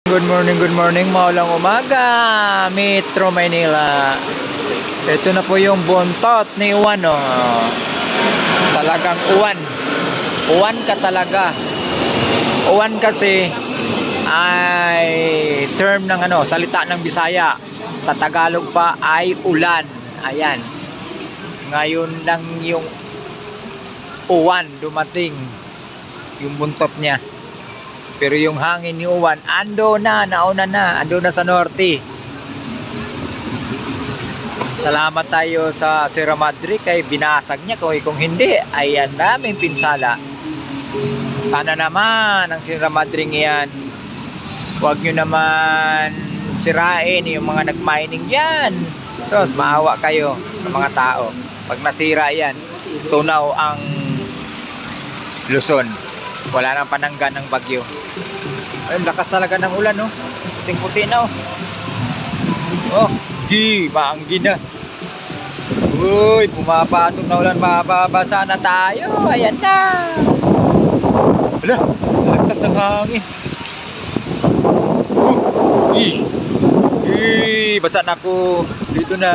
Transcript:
Good morning, maulang umaga, Metro Manila. Ito na po yung buntot ni Uwan, oh. Talagang uwan. Uwan ka talaga. Uwan kasi ay term ng salita ng Bisaya. Sa Tagalog pa ay ulan. Ayan. Ngayon lang yung uwan dumating. Yung buntot niya. Pero yung hangin ni Uwan, nauna na, ando na sa norte. Salamat tayo sa Sierra Madre kay binasag niya. Kung hindi, ayan namin pinsala. Sana naman ang Sierra Madre ngayon, huwag nyo naman sirain yung mga nag-mining dyan. So, maawa kayo ng mga tao. Pag nasira yan, tunaw ang Luzon. Wala nang panangga ng bagyo. Ayun, lakas talaga ng ulan, no? Puting-puti na, oh. Oh, maanggi na. Uy, pumapasok na ulan, mababasa na tayo. Ayan na. Wala, lakas ng hangin. Basa na ako. Dito na.